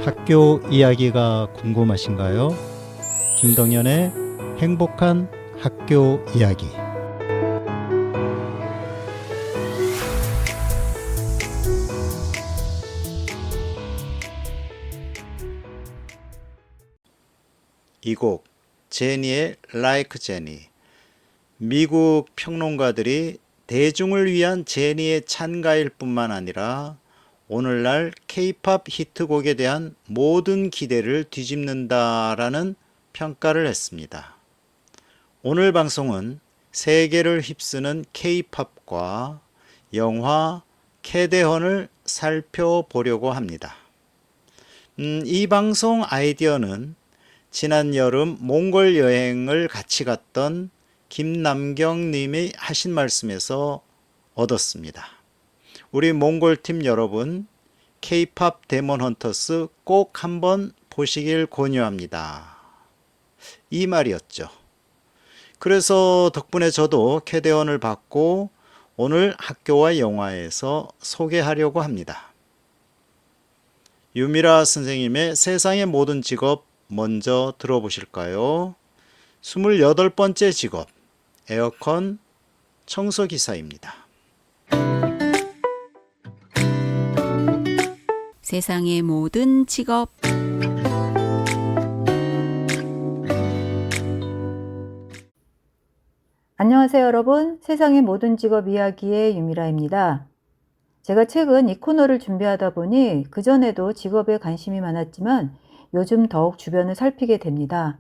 학교 이야기가 궁금하신가요? 김동연의 행복한 학교 이야기. 이 곡 제니의 Like 제니. 미국 평론가들이 대중을 위한 제니의 찬가일 뿐만 아니라 오늘날 K-팝 히트곡에 대한 모든 기대를 뒤집는다라는 평가를 했습니다. 오늘 방송은 세계를 휩쓰는 K-팝과 영화 캐대헌을 살펴보려고 합니다. 이 방송 아이디어는 지난 여름 몽골 여행을 같이 갔던 김남경 님이 하신 말씀에서 얻었습니다. 우리 몽골팀 여러분, K-팝 데몬 헌터스 꼭 한번 보시길 권유합니다. 이 말이었죠. 그래서 덕분에 저도 캐대헌을 받고 오늘 학교와 영화에서 소개하려고 합니다. 유미라 선생님의 세상의 모든 직업 먼저 들어보실까요? 28번째 직업, 에어컨 청소기사입니다. 세상의 모든 직업. 안녕하세요 여러분. 세상의 모든 직업 이야기의 유미라입니다. 제가 최근 이 코너를 준비하다 보니 그전에도 직업에 관심이 많았지만 요즘 더욱 주변을 살피게 됩니다.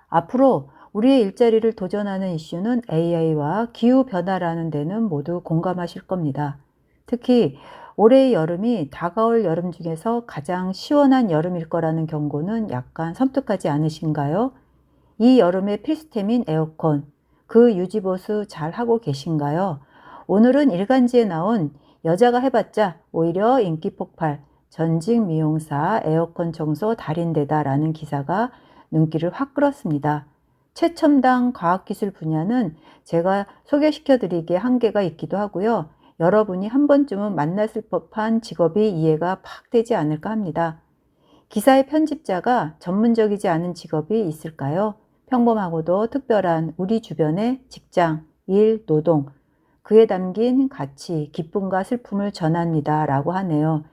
앞으로 우리의 일자리를 도전하는 이슈는 AI와 기후변화라는 데는 모두 공감하실 겁니다. 특히 올해의 여름이 다가올 여름 중에서 가장 시원한 여름일 거라는 경고는 약간 섬뜩하지 않으신가요? 이 여름의 필수템인 에어컨, 그 유지보수 잘 하고 계신가요? 오늘은 일간지에 나온 여자가 해봤자 오히려 인기 폭발, 전직 미용사 에어컨 청소 달인되다라는 기사가 눈길을 확 끌었습니다. 최첨단 과학기술 분야는 제가 소개시켜드리기에 한계가 있기도 하고요. 여러분이 한 번쯤은 만났을 법한 직업이 이해가 팍 되지 않을까 합니다. 기사의 편집자가 전문적이지 않은 직업이 있을까요? 평범하고도 특별한 우리 주변의 직장, 일, 노동, 그에 담긴 가치, 기쁨과 슬픔을 전합니다 라고 하네요.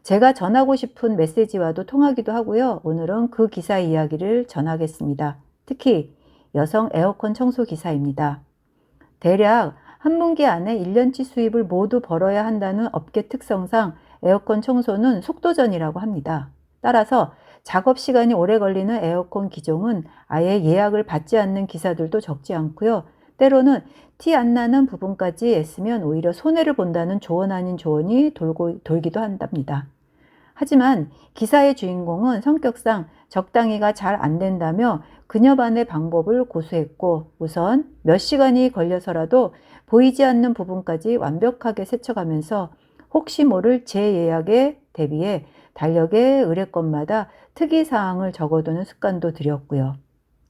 제가 전하고 싶은 메시지와도 통하기도 하고요. 오늘은 그 기사 이야기를 전하겠습니다. 특히 여성 에어컨 청소 기사입니다. 대략 한 분기 안에 1년치 수입을 모두 벌어야 한다는 업계 특성상 에어컨 청소는 속도전이라고 합니다. 따라서 작업 시간이 오래 걸리는 에어컨 기종은 아예 예약을 받지 않는 기사들도 적지 않고요. 때로는 티 안 나는 부분까지 애쓰면 오히려 손해를 본다는 조언 아닌 조언이 돌기도 한답니다. 하지만 기사의 주인공은 성격상 적당히가 잘 안 된다며 그녀만의 방법을 고수했고 우선 몇 시간이 걸려서라도 보이지 않는 부분까지 완벽하게 세척하면서 혹시 모를 재예약에 대비해 달력의 의뢰건마다 특이사항을 적어두는 습관도 들였고요.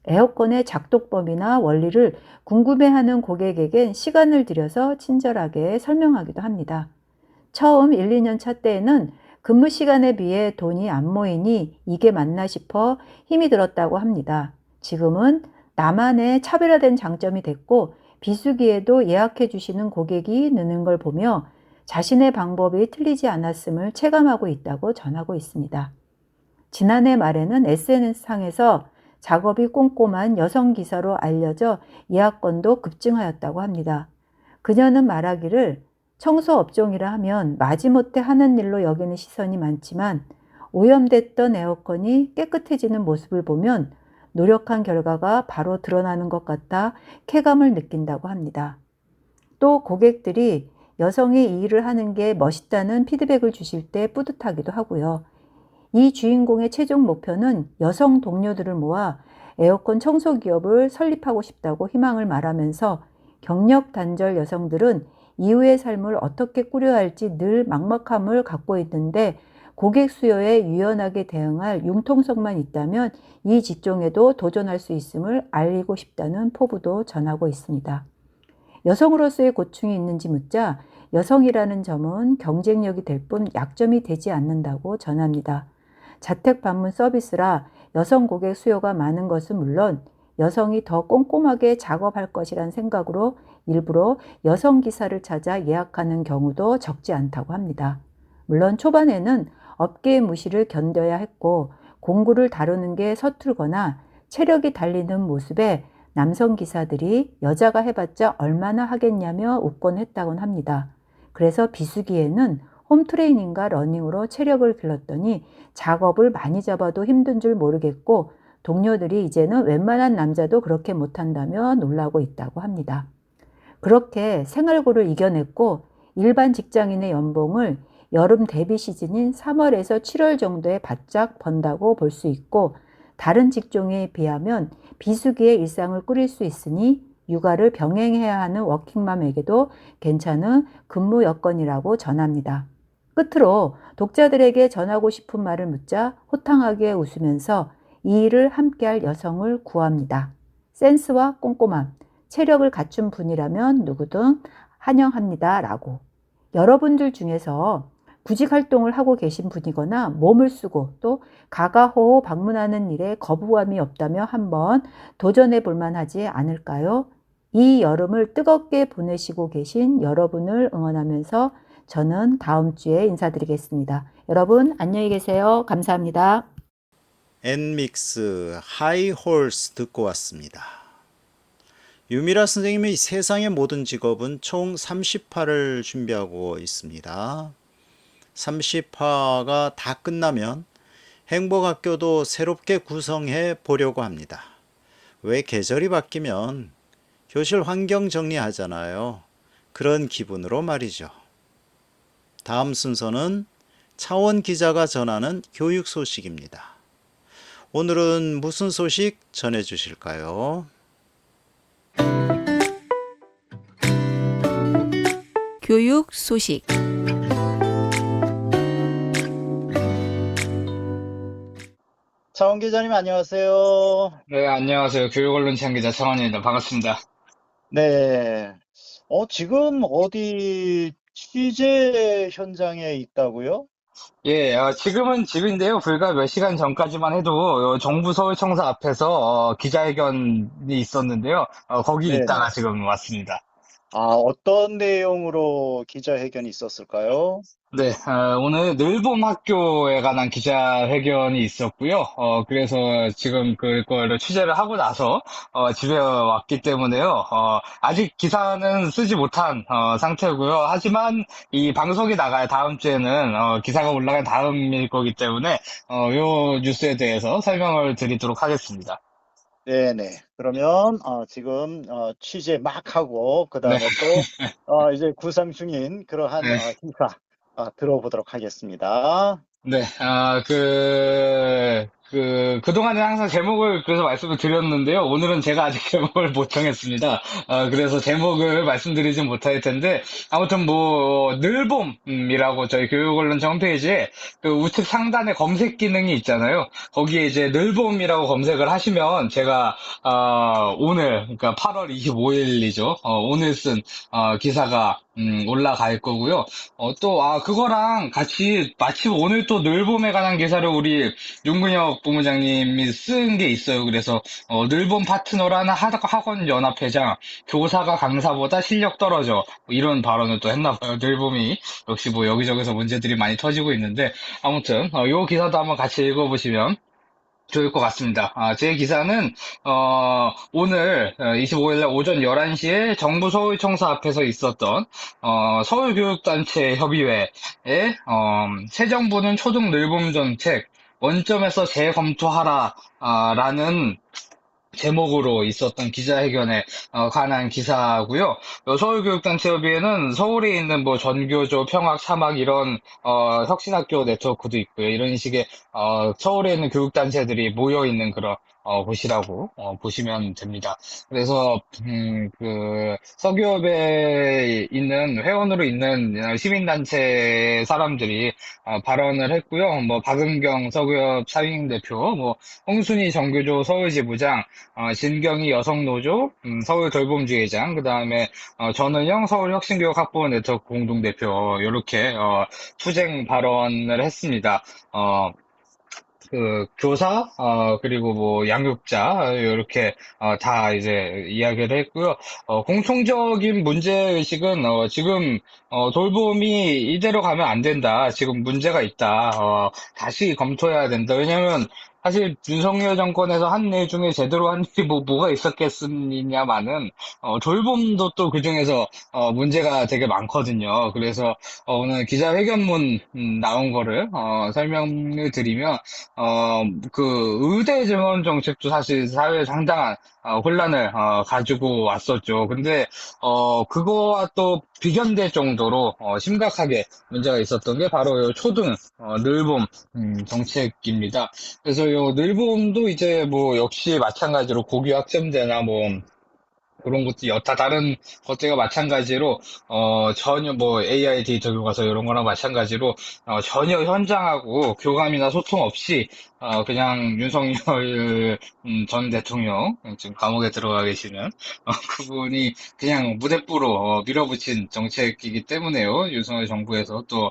에어컨의 작동법이나 원리를 궁금해하는 고객에겐 시간을 들여서 친절하게 설명하기도 합니다. 처음 1, 2년 차 때에는 근무 시간에 비해 돈이 안 모이니 이게 맞나 싶어 힘이 들었다고 합니다. 지금은 나만의 차별화된 장점이 됐고 비수기에도 예약해 주시는 고객이 느는 걸 보며 자신의 방법이 틀리지 않았음을 체감하고 있다고 전하고 있습니다. 지난해 말에는 SNS상에서 작업이 꼼꼼한 여성 기사로 알려져 예약건도 급증하였다고 합니다. 그녀는 말하기를 청소 업종이라 하면 마지못해 하는 일로 여기는 시선이 많지만 오염됐던 에어컨이 깨끗해지는 모습을 보면 노력한 결과가 바로 드러나는 것 같아 쾌감을 느낀다고 합니다. 또 고객들이 여성이 이 일을 하는 게 멋있다는 피드백을 주실 때 뿌듯하기도 하고요. 이 주인공의 최종 목표는 여성 동료들을 모아 에어컨 청소 기업을 설립하고 싶다고 희망을 말하면서 경력 단절 여성들은 이후의 삶을 어떻게 꾸려야 할지 늘 막막함을 갖고 있는데 고객 수요에 유연하게 대응할 융통성만 있다면 이 직종에도 도전할 수 있음을 알리고 싶다는 포부도 전하고 있습니다. 여성으로서의 고충이 있는지 묻자 여성이라는 점은 경쟁력이 될 뿐 약점이 되지 않는다고 전합니다. 자택 방문 서비스라 여성 고객 수요가 많은 것은 물론 여성이 더 꼼꼼하게 작업할 것이란 생각으로 일부러 여성 기사를 찾아 예약하는 경우도 적지 않다고 합니다. 물론 초반에는 업계의 무시를 견뎌야 했고 공구를 다루는 게 서툴거나 체력이 달리는 모습에 남성 기사들이 여자가 해봤자 얼마나 하겠냐며 웃곤 했다곤 합니다. 그래서 비수기에는 홈트레이닝과 러닝으로 체력을 길렀더니 작업을 많이 잡아도 힘든 줄 모르겠고 동료들이 이제는 웬만한 남자도 그렇게 못한다며 놀라고 있다고 합니다. 그렇게 생활고를 이겨냈고 일반 직장인의 연봉을 여름 대비 시즌인 3월에서 7월 정도에 바짝 번다고 볼 수 있고 다른 직종에 비하면 비수기의 일상을 꾸릴 수 있으니 육아를 병행해야 하는 워킹맘에게도 괜찮은 근무 여건이라고 전합니다. 끝으로 독자들에게 전하고 싶은 말을 묻자 호탕하게 웃으면서 이 일을 함께할 여성을 구합니다. 센스와 꼼꼼함, 체력을 갖춘 분이라면 누구든 환영합니다. 라고. 여러분들 중에서 구직 활동을 하고 계신 분이거나 몸을 쓰고 또 가가호호 방문하는 일에 거부감이 없다며 한번 도전해 볼 만하지 않을까요? 이 여름을 뜨겁게 보내시고 계신 여러분을 응원하면서 저는 다음 주에 인사드리겠습니다. 여러분 안녕히 계세요. 감사합니다. 엔믹스 하이홀스 듣고 왔습니다. 유미라 선생님의 세상의 모든 직업은 총 30화를 준비하고 있습니다. 30화가 다 끝나면 행복학교도 새롭게 구성해 보려고 합니다. 왜 계절이 바뀌면 교실 환경 정리하잖아요. 그런 기분으로 말이죠. 다음 순서는 차원 기자가 전하는 교육 소식입니다. 오늘은 무슨 소식 전해주실까요? 교육 소식. 차원 기자님 안녕하세요. 네, 안녕하세요. 교육언론 취향기자 차원입니다. 반갑습니다. 네. 지금 어디 취재 현장에 있다고요? 예, 지금은 집인데요. 불과 몇 시간 전까지만 해도 정부 서울청사 앞에서 기자회견이 있었는데요. 거기 네네. 있다가 지금 왔습니다. 어떤 내용으로 기자회견이 있었을까요? 네, 오늘 늘봄 학교에 관한 기자회견이 있었고요. 그래서 지금 그걸 취재를 하고 나서 집에 왔기 때문에요. 아직 기사는 쓰지 못한 상태고요. 하지만 이 방송이 나갈 다음 주에는 기사가 올라갈 다음일 거기 때문에 요 뉴스에 대해서 설명을 드리도록 하겠습니다. 네네. 그러면 지금 취재 막 하고 그 네, 다음에 또 이제 구상 중인 그러한 네. 기사 들어보도록 하겠습니다. 네, 그동안에 항상 제목을 그래서 말씀을 드렸는데요. 오늘은 제가 아직 제목을 못 정했습니다. 그래서 제목을 말씀드리진 못할 텐데, 아무튼 늘봄이라고 저희 교육언론 홈페이지에 그 우측 상단에 검색 기능이 있잖아요. 거기에 이제 늘봄이라고 검색을 하시면 제가, 오늘, 그러니까 8월 25일이죠. 오늘 쓴, 기사가, 올라갈 거고요. 그거랑 같이, 마침 오늘 또 늘봄에 관한 기사를 우리 윤근혁 본부장님이 쓴 게 있어요. 그래서, 늘봄 파트너라는 학원 연합회장, 교사가 강사보다 실력 떨어져. 뭐 이런 발언을 또 했나 봐요. 늘봄이. 역시 뭐 여기저기서 문제들이 많이 터지고 있는데, 아무튼, 요 기사도 한번 같이 읽어보시면 좋을 것 같습니다. 제 기사는 오늘 25일날 오전 11시에 정부 서울청사 앞에서 있었던 서울교육단체 협의회에 새 정부는 초등 늘봄 정책 원점에서 재검토하라 라는 제목으로 있었던 기자회견에 관한 기사고요. 서울교육단체협의회는 서울에 있는 뭐 전교조, 평학, 사막 이런 혁신학교 네트워크도 있고요. 이런 식의 서울에 있는 교육단체들이 모여 있는 그런 곳이라고 보시면 됩니다. 그래서 서교협에 있는 회원으로 있는 시민단체 사람들이 발언을 했고요. 뭐 박은경 서교협 사위대표, 뭐 홍순희 정교조 서울지부장, 진경희 여성노조, 서울 돌봄주의장, 그 다음에 전은영 서울혁신교육학부모 네트워크 공동대표 이렇게 투쟁 발언을 했습니다. 그 교사, 그리고 뭐 양육자, 이렇게 다 이제 이야기를 했고요. 공통적인 문제의식은 지금 돌봄이 이대로 가면 안 된다. 지금 문제가 있다. 다시 검토해야 된다. 왜냐면 사실 윤석열 정권에서 한 일 중에 제대로 한 일이 뭐가 있었겠느냐마는 돌봄도 또 그중에서 문제가 되게 많거든요. 그래서 오늘 기자회견문 나온 거를 설명을 드리면 그 의대 증원 정책도 사실 사회에 상당한 혼란을 가지고 왔었죠. 근데 그거와 또 비견될 정도로 심각하게 문제가 있었던 게 바로 요 초등 늘봄 정책입니다. 그래서 요 늘봄도 이제 뭐 역시 마찬가지로 고교 학점제나 뭐 그런 것도 여타 다른 것들과 마찬가지로 전혀 뭐 AI 데이터 교과서 이런 거랑 마찬가지로 전혀 현장하고 교감이나 소통 없이 그냥 윤석열 전 대통령 지금 감옥에 들어가 계시는 그분이 그냥 무대뽀로 밀어붙인 정책이기 때문에요. 윤석열 정부에서 또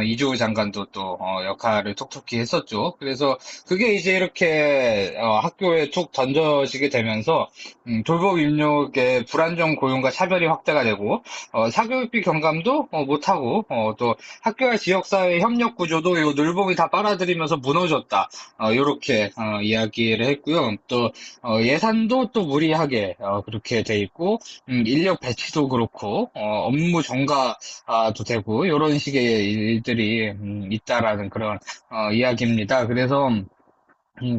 이주호 장관도 또 역할을 톡톡히 했었죠. 그래서 그게 이제 이렇게 학교에 툭 던져지게 되면서 돌봄 인력의 불안정 고용과 차별이 확대가 되고 사교육비 경감도 못하고 또 학교와 지역사회 협력 구조도 이 늘봄이 다 빨아들이면서 무너졌다. 이렇게 이야기를 했고요. 또 예산도 또 무리하게 그렇게 돼 있고 인력 배치도 그렇고 업무 정가도 되고 이런 식의 일들이 있다라는 그런 이야기입니다. 그래서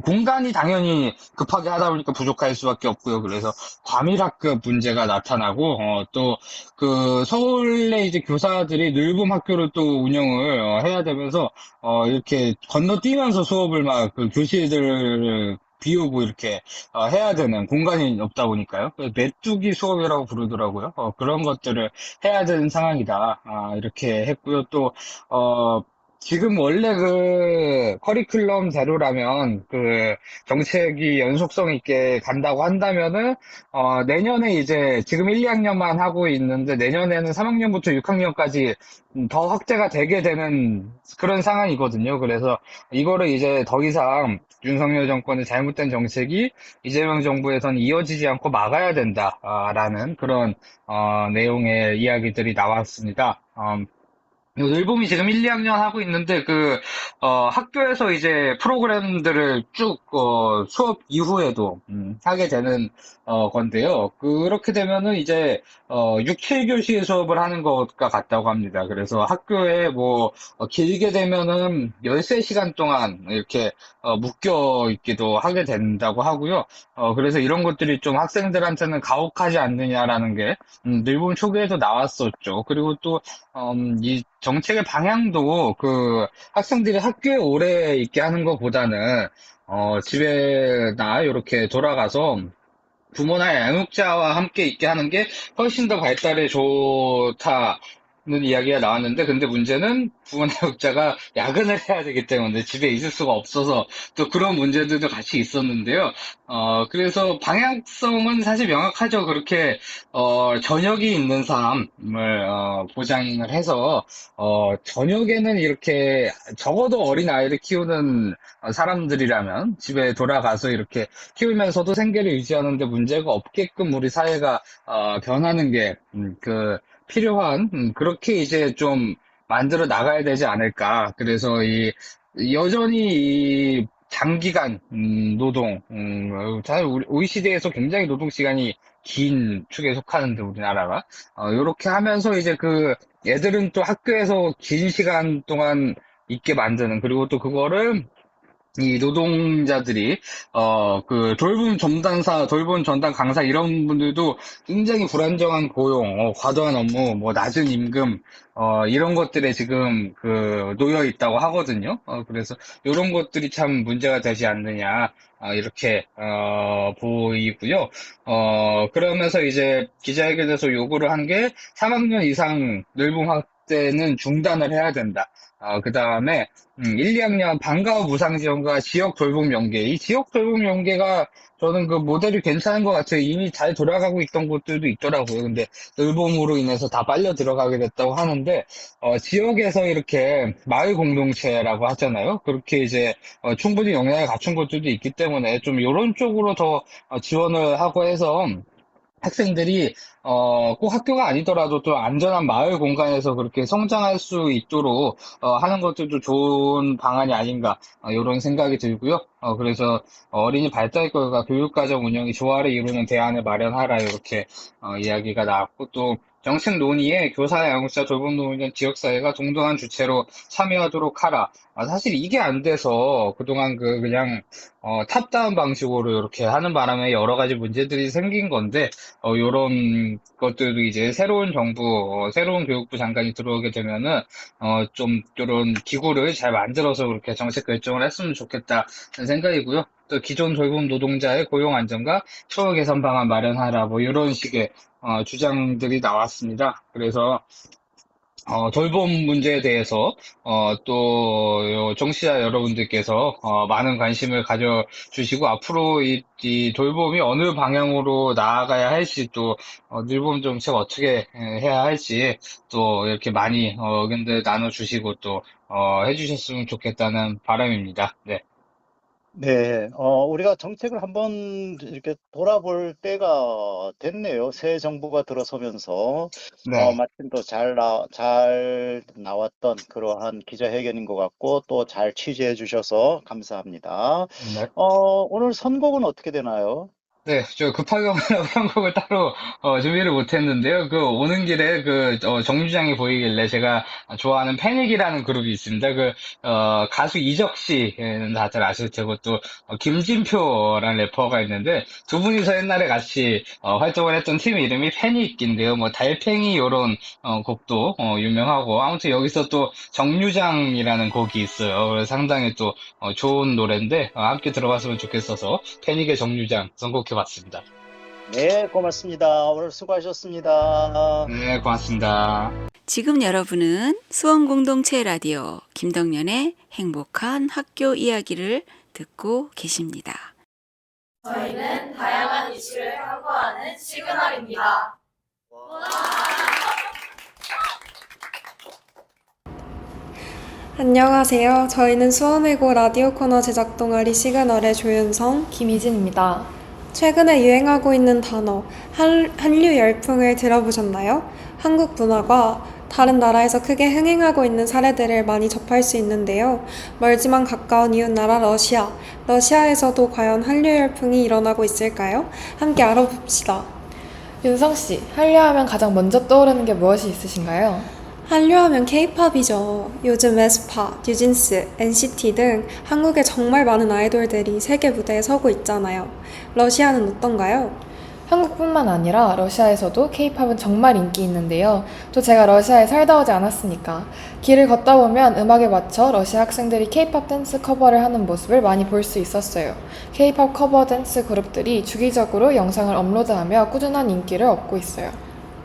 공간이 당연히 급하게 하다 보니까 부족할 수밖에 없고요. 그래서 과밀학급 문제가 나타나고, 또, 그, 서울의 이제 교사들이 늘봄 학교를 또 운영을 해야 되면서, 이렇게 건너뛰면서 수업을 막, 그 교실들을 비우고 이렇게 해야 되는 공간이 없다 보니까요. 그래서 메뚜기 수업이라고 부르더라고요. 그런 것들을 해야 되는 상황이다. 이렇게 했고요. 또, 지금 원래 그 커리큘럼대로라면 그 정책이 연속성 있게 간다고 한다면은 내년에 이제 지금 1, 2학년만 하고 있는데 내년에는 3학년부터 6학년까지 더 확대가 되게 되는 그런 상황이거든요. 그래서 이거를 이제 더 이상 윤석열 정권의 잘못된 정책이 이재명 정부에선 이어지지 않고 막아야 된다라는 그런 내용의 이야기들이 나왔습니다. 늘봄이 지금 1, 2학년 하고 있는데, 학교에서 이제 프로그램들을 쭉, 수업 이후에도, 하게 되는, 건데요. 그렇게 되면은 이제, 6, 7교시 수업을 하는 것과 같다고 합니다. 그래서 학교에 뭐, 길게 되면은 13시간 동안 이렇게, 묶여 있기도 하게 된다고 하고요. 그래서 이런 것들이 좀 학생들한테는 가혹하지 않느냐라는 게, 늘봄 초기에도 나왔었죠. 그리고 또, 이 정책의 방향도 그 학생들이 학교에 오래 있게 하는 것보다는 집에나 이렇게 돌아가서 부모나 양육자와 함께 있게 하는 게 훨씬 더 발달에 좋다는 이야기가 나왔는데, 근데 문제는 부모나 양육자가 야근을 해야 되기 때문에 집에 있을 수가 없어서 또 그런 문제들도 같이 있었는데요. 그래서 방향성은 사실 명확하죠. 그렇게 저녁이 있는 삶을 보장을 해서 저녁에는 이렇게 적어도 어린 아이를 키우는 사람들이라면 집에 돌아가서 이렇게 키우면서도 생계를 유지하는 데 문제가 없게끔 우리 사회가 변하는 게 필요한 그렇게 이제 좀 만들어 나가야 되지 않을까. 그래서 여전히 이 장기간 노동, 사실 우리 OECD에서 굉장히 노동 시간이 긴 축에 속하는데 우리나라가 이렇게 하면서 이제 그 애들은 또 학교에서 긴 시간 동안 있게 만드는, 그리고 또 그거를 이 노동자들이 돌봄 전담사, 돌봄 전담 강사 이런 분들도 굉장히 불안정한 고용, 과도한 업무, 뭐 낮은 임금 이런 것들에 지금 놓여 있다고 하거든요. 그래서 이런 것들이 참 문제가 되지 않느냐 이렇게 보이고요. 그러면서 이제 기자회견에서 요구를 한 게 3학년 이상 늘봄 때는 중단을 해야 된다. 그 다음에 1, 2학년 방과후 무상 지원과 지역 돌봄 연계. 이 지역 돌봄 연계가 저는 그 모델이 괜찮은 것 같아요. 이미 잘 돌아가고 있던 곳들도 있더라고요. 근데 늘봄으로 인해서 다 빨려 들어가게 됐다고 하는데, 지역에서 이렇게 마을 공동체라고 하잖아요. 그렇게 이제 충분히 역량을 갖춘 곳들도 있기 때문에 좀 이런 쪽으로 더 지원을 하고 해서 학생들이 꼭 학교가 아니더라도 또 안전한 마을 공간에서 그렇게 성장할 수 있도록 하는 것들도 좋은 방안이 아닌가 이런 생각이 들고요. 그래서 어린이 발달과 교육과정 운영이 조화를 이루는 대안을 마련하라 이렇게 이야기가 나왔고 또 정책 논의에 교사, 양육자, 돌봄 노무현 지역사회가 동등한 주체로 참여하도록 하라. 사실 이게 안 돼서 그동안 그냥 탑다운 방식으로 이렇게 하는 바람에 여러 가지 문제들이 생긴 건데 요런 것들도 이제 새로운 정부, 새로운 교육부 장관이 들어오게 되면은, 좀, 요런 기구를 잘 만들어서 그렇게 정책 결정을 했으면 좋겠다는 생각이고요. 또 기존 돌봄 노동자의 고용 안정과 처우 개선 방안 마련하라, 뭐, 이런 식의, 주장들이 나왔습니다. 그래서, 돌봄 문제에 대해서, 청취자 여러분들께서, 많은 관심을 가져주시고, 앞으로 이 돌봄이 어느 방향으로 나아가야 할지, 또, 늘봄 정책 어떻게 해야 할지, 또, 이렇게 많이, 의견들 나눠주시고, 또, 해주셨으면 좋겠다는 바람입니다. 네. 네, 우리가 정책을 한번 이렇게 돌아볼 때가 됐네요. 새 정부가 들어서면서, 네. 마침 또 잘 나왔던 그러한 기자회견인 것 같고, 또 잘 취재해 주셔서 감사합니다. 네. 오늘 선곡은 어떻게 되나요? 네, 저 급하게 오느라 선곡을 따로 준비를 못했는데요. 그 오는 길에 정류장이 보이길래 제가 좋아하는 패닉이라는 그룹이 있습니다. 가수 이적 씨는 다들 아실 테고 또 김진표라는 래퍼가 있는데 두 분이서 옛날에 같이 활동을 했던 팀 이름이 패닉인데요. 뭐 달팽이 이런 곡도 유명하고 아무튼 여기서 또 정류장이라는 곡이 있어요. 그래서 상당히 또 좋은 노래인데 함께 들어봤으면 좋겠어서 패닉의 정류장 선곡해봤습니다. 네, 고맙습니다. 오늘 수고하셨습니다. 네, 고맙습니다. 지금 여러분은 수원공동체 라디오 김덕년의 행복한 학교 이야기를 듣고 계십니다. 저희는 다양한 이슈를 탐구하는 시그널입니다. 안녕하세요. 저희는 수원외고 라디오 코너 제작 동아리 시그널의 조윤성, 김희진입니다. 최근에 유행하고 있는 단어 한류 열풍을 들어보셨나요? 한국 문화가 다른 나라에서 크게 흥행하고 있는 사례들을 많이 접할 수 있는데요. 멀지만 가까운 이웃나라 러시아. 러시아에서도 과연 한류 열풍이 일어나고 있을까요? 함께 알아봅시다. 윤성씨, 한류하면 가장 먼저 떠오르는 게 무엇이 있으신가요? 한류하면 K-팝이죠. 요즘 에스파, 뉴진스, NCT 등 한국에 정말 많은 아이돌들이 세계 무대에 서고 있잖아요. 러시아는 어떤가요? 한국뿐만 아니라 러시아에서도 K-팝은 정말 인기 있는데요. 또 제가 러시아에 살다 오지 않았으니까 길을 걷다 보면 음악에 맞춰 러시아 학생들이 K-팝 댄스 커버를 하는 모습을 많이 볼 수 있었어요. K-팝 커버 댄스 그룹들이 주기적으로 영상을 업로드하며 꾸준한 인기를 얻고 있어요.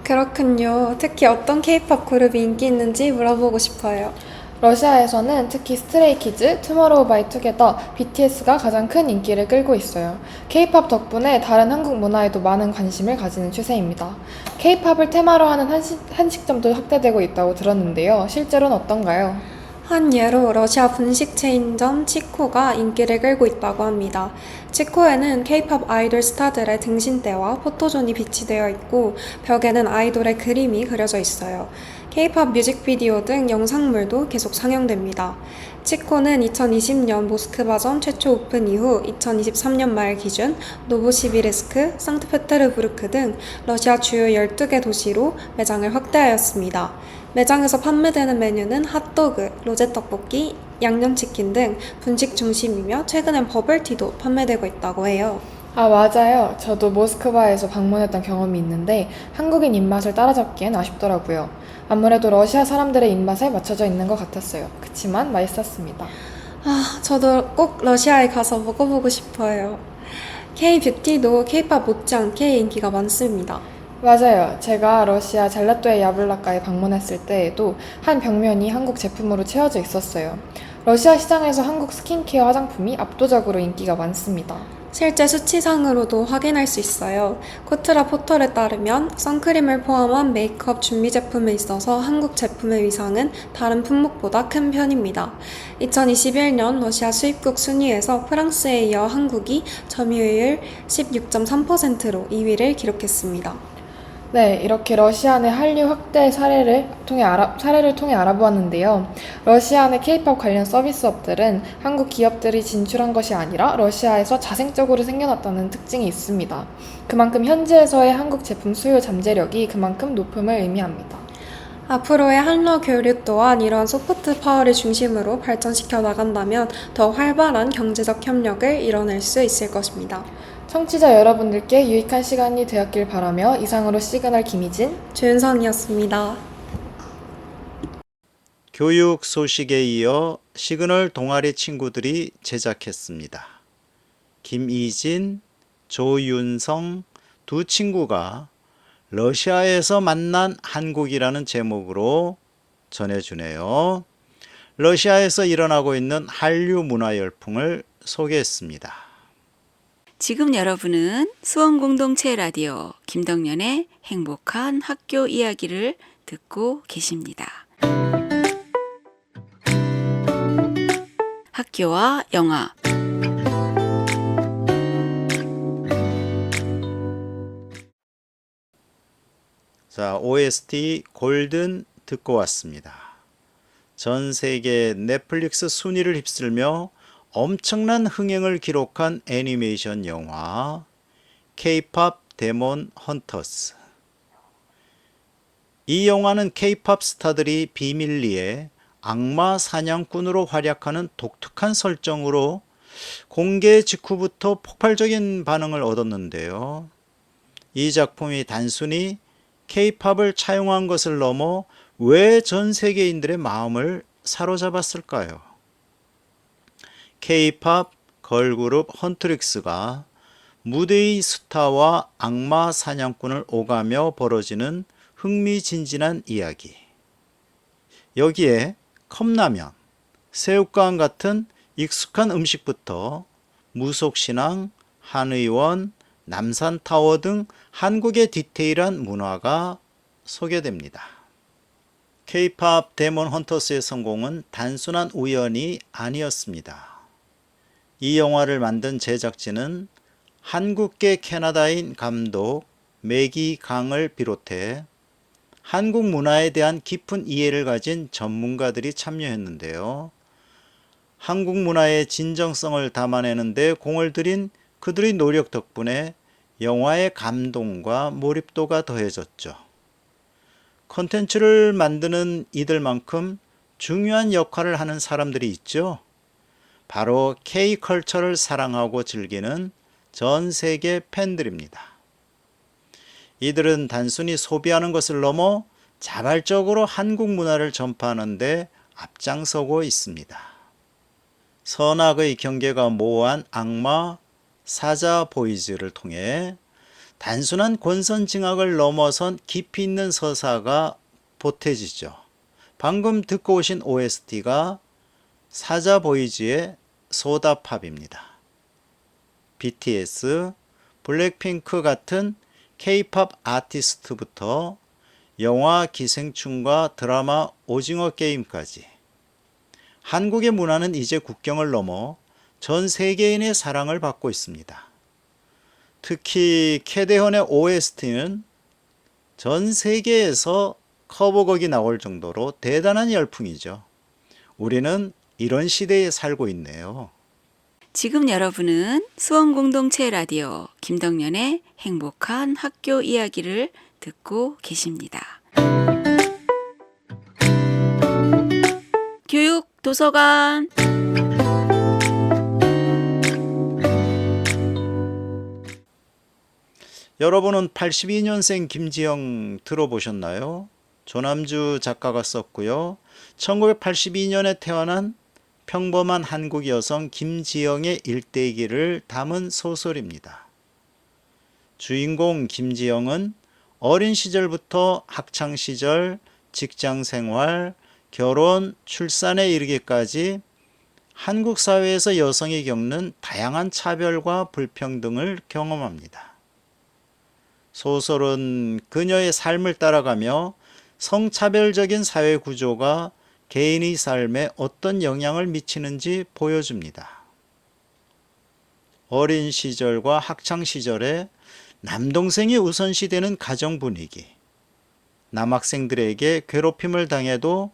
그렇군요. 특히 어떤 K-팝 그룹이 인기 있는지 물어보고 싶어요. 러시아에서는 특히 스트레이키즈, 투모로우바이투게더, BTS가 가장 큰 인기를 끌고 있어요. K-팝 덕분에 다른 한국 문화에도 많은 관심을 가지는 추세입니다. K-팝을 테마로 하는 한식점도 확대되고 있다고 들었는데요. 실제로는 어떤가요? 한 예로 러시아 분식 체인점 치코가 인기를 끌고 있다고 합니다. 치코에는 K-팝 아이돌 스타들의 등신대와 포토존이 비치되어 있고 벽에는 아이돌의 그림이 그려져 있어요. K-팝 뮤직비디오 등 영상물도 계속 상영됩니다. 치코는 2020년 모스크바점 최초 오픈 이후 2023년 말 기준 노보시비르스크, 상트페테르부르크 등 러시아 주요 12개 도시로 매장을 확대하였습니다. 매장에서 판매되는 메뉴는 핫도그, 로제떡볶이, 양념치킨 등 분식 중심이며 최근엔 버블티도 판매되고 있다고 해요. 아, 맞아요. 저도 모스크바에서 방문했던 경험이 있는데 한국인 입맛을 따라잡기엔 아쉽더라고요. 아무래도 러시아 사람들의 입맛에 맞춰져 있는 것 같았어요. 그치만 맛있었습니다. 저도 꼭 러시아에 가서 먹어보고 싶어요. K-뷰티도 K-팝 못지않게 인기가 많습니다. 맞아요. 제가 러시아 잘라토의 야블라카에 방문했을 때에도 한 벽면이 한국 제품으로 채워져 있었어요. 러시아 시장에서 한국 스킨케어 화장품이 압도적으로 인기가 많습니다. 실제 수치상으로도 확인할 수 있어요. 코트라 포털에 따르면 선크림을 포함한 메이크업 준비 제품에 있어서 한국 제품의 위상은 다른 품목보다 큰 편입니다. 2021년 러시아 수입국 순위에서 프랑스에 이어 한국이 점유율 16.3%로 2위를 기록했습니다. 네, 이렇게 러시아 내 한류 확대 사례를 통해 알아보았는데요. 러시아 내 케이팝 관련 서비스업들은 한국 기업들이 진출한 것이 아니라 러시아에서 자생적으로 생겨났다는 특징이 있습니다. 그만큼 현지에서의 한국 제품 수요 잠재력이 그만큼 높음을 의미합니다. 앞으로의 한러 교류 또한 이러한 소프트 파워를 중심으로 발전시켜 나간다면 더 활발한 경제적 협력을 이뤄낼 수 있을 것입니다. 청취자 여러분들께 유익한 시간이 되었길 바라며 이상으로 시그널 김희진, 조윤성이었습니다. 교육 소식에 이어 시그널 동아리 친구들이 제작했습니다. 김희진, 조윤성 두 친구가 러시아에서 만난 한국이라는 제목으로 전해주네요. 러시아에서 일어나고 있는 한류 문화 열풍을 소개했습니다. 지금 여러분은 수원공동체 라디오 김덕년의 행복한 학교 이야기를 듣고 계십니다. 학교와 영화. 자, OST 골든 듣고 왔습니다. 전 세계 넷플릭스 순위를 휩쓸며 엄청난 흥행을 기록한 애니메이션 영화 K-pop 데몬 헌터스. 이 영화는 K-pop 스타들이 비밀리에 악마 사냥꾼으로 활약하는 독특한 설정으로 공개 직후부터 폭발적인 반응을 얻었는데요. 이 작품이 단순히 K-팝을 차용한 것을 넘어 왜 전 세계인들의 마음을 사로잡았을까요? K-팝 걸그룹 헌트릭스가 무대의 스타와 악마 사냥꾼을 오가며 벌어지는 흥미진진한 이야기. 여기에 컵라면, 새우깡 같은 익숙한 음식부터 무속신앙, 한의원, 남산타워 등 한국의 디테일한 문화가 소개됩니다. K-팝 데몬 헌터스의 성공은 단순한 우연이 아니었습니다. 이 영화를 만든 제작진은 한국계 캐나다인 감독 매기 강을 비롯해 한국 문화에 대한 깊은 이해를 가진 전문가들이 참여했는데요. 한국 문화의 진정성을 담아내는 데 공을 들인 그들의 노력 덕분에 영화의 감동과 몰입도가 더해졌죠. 콘텐츠를 만드는 이들만큼 중요한 역할을 하는 사람들이 있죠. 바로 K-컬처를 사랑하고 즐기는 전 세계 팬들입니다. 이들은 단순히 소비하는 것을 넘어 자발적으로 한국 문화를 전파하는 데 앞장서고 있습니다. 선악의 경계가 모호한 악마 사자 보이즈를 통해 단순한 권선징악을 넘어선 깊이 있는 서사가 보태지죠. 방금 듣고 오신 OST가 사자 보이즈의 소다팝입니다. BTS, 블랙핑크 같은 K-팝 아티스트부터 영화 기생충과 드라마 오징어 게임까지 한국의 문화는 이제 국경을 넘어 전 세계인의 사랑을 받고 있습니다. 특히 캐대헌의 OST는 전 세계에서 커버곡이 나올 정도로 대단한 열풍이죠. 우리는 이런 시대에 살고 있네요. 지금 여러분은 수원공동체 라디오 김덕년의 행복한 학교 이야기를 듣고 계십니다. 교육 도서관. 여러분은 82년생 김지영 들어보셨나요? 조남주 작가가 썼고요. 1982년에 태어난 평범한 한국 여성 김지영의 일대기를 담은 소설입니다. 주인공 김지영은 어린 시절부터 학창 시절, 직장 생활, 결혼, 출산에 이르기까지 한국 사회에서 여성이 겪는 다양한 차별과 불평등을 경험합니다. 소설은 그녀의 삶을 따라가며 성차별적인 사회 구조가 개인의 삶에 어떤 영향을 미치는지 보여줍니다. 어린 시절과 학창 시절에 남동생이 우선시되는 가정 분위기, 남학생들에게 괴롭힘을 당해도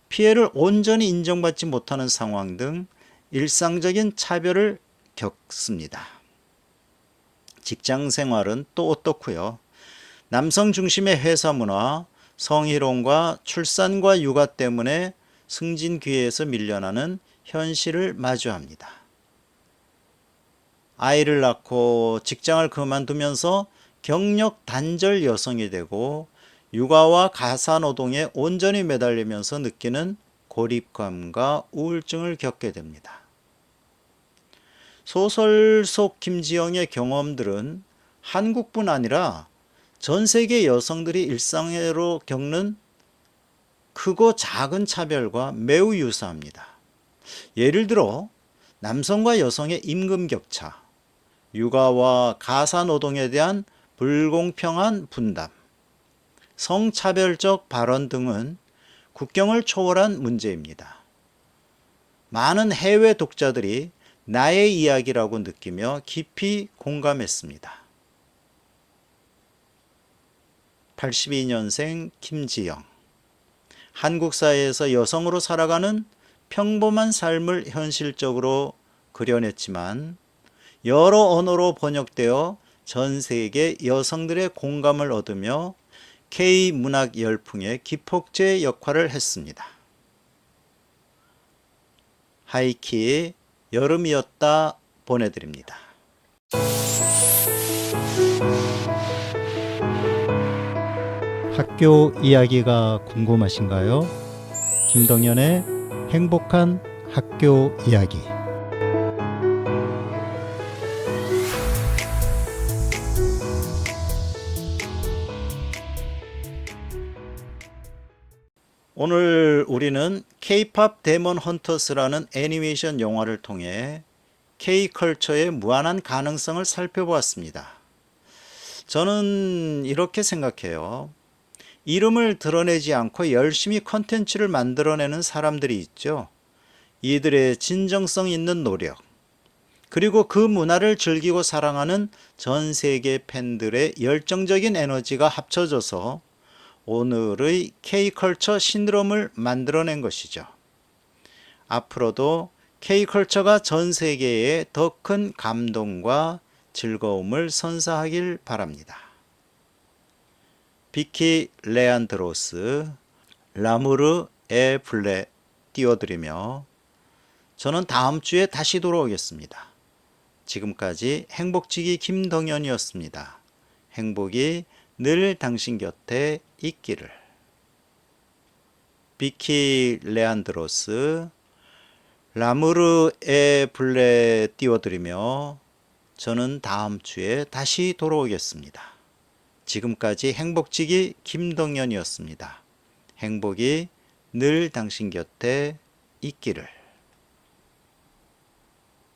피해를 온전히 인정받지 못하는 상황 등 일상적인 차별을 겪습니다. 직장 생활은 또 어떻고요? 남성 중심의 회사 문화, 성희롱과 출산과 육아 때문에 승진 기회에서 밀려나는 현실을 마주합니다. 아이를 낳고 직장을 그만두면서 경력 단절 여성이 되고 육아와 가사노동에 온전히 매달리면서 느끼는 고립감과 우울증을 겪게 됩니다. 소설 속 김지영의 경험들은 한국뿐 아니라 전 세계 여성들이 일상으로 겪는 크고 작은 차별과 매우 유사합니다. 예를 들어 남성과 여성의 임금 격차, 육아와 가사노동에 대한 불공평한 분담, 성차별적 발언 등은 국경을 초월한 문제입니다. 많은 해외 독자들이 나의 이야기라고 느끼며 깊이 공감했습니다. 82년생 김지영. 한국 사회에서 여성으로 살아가는 평범한 삶을 현실적으로 그려냈지만 여러 언어로 번역되어 전 세계 여성들의 공감을 얻으며 K-문학 열풍의 기폭제 역할을 했습니다. 하이키의 여름이었다 보내드립니다. 학교 이야기가 궁금하신가요? 김동연의 행복한 학교 이야기. 오늘 우리는 K-팝 데몬 헌터스라는 애니메이션 영화를 통해 K-컬처의 무한한 가능성을 살펴보았습니다. 저는 이렇게 생각해요. 이름을 드러내지 않고 열심히 컨텐츠를 만들어내는 사람들이 있죠. 이들의 진정성 있는 노력, 그리고 그 문화를 즐기고 사랑하는 전 세계 팬들의 열정적인 에너지가 합쳐져서 오늘의 K-컬처 신드롬을 만들어낸 것이죠. 앞으로도 K-컬처가 전 세계에 더 큰 감동과 즐거움을 선사하길 바랍니다. 비키 레안드로스, 라무르 에 블레 띄워드리며 저는 다음 주에 다시 돌아오겠습니다. 지금까지 행복지기 김동연이었습니다. 행복이 늘 당신 곁에 있기를. 비키 레안드로스, 라무르 에 블레 띄워드리며 저는 다음 주에 다시 돌아오겠습니다. 지금까지 행복지기 김동연이었습니다. 행복이 늘 당신 곁에 있기를.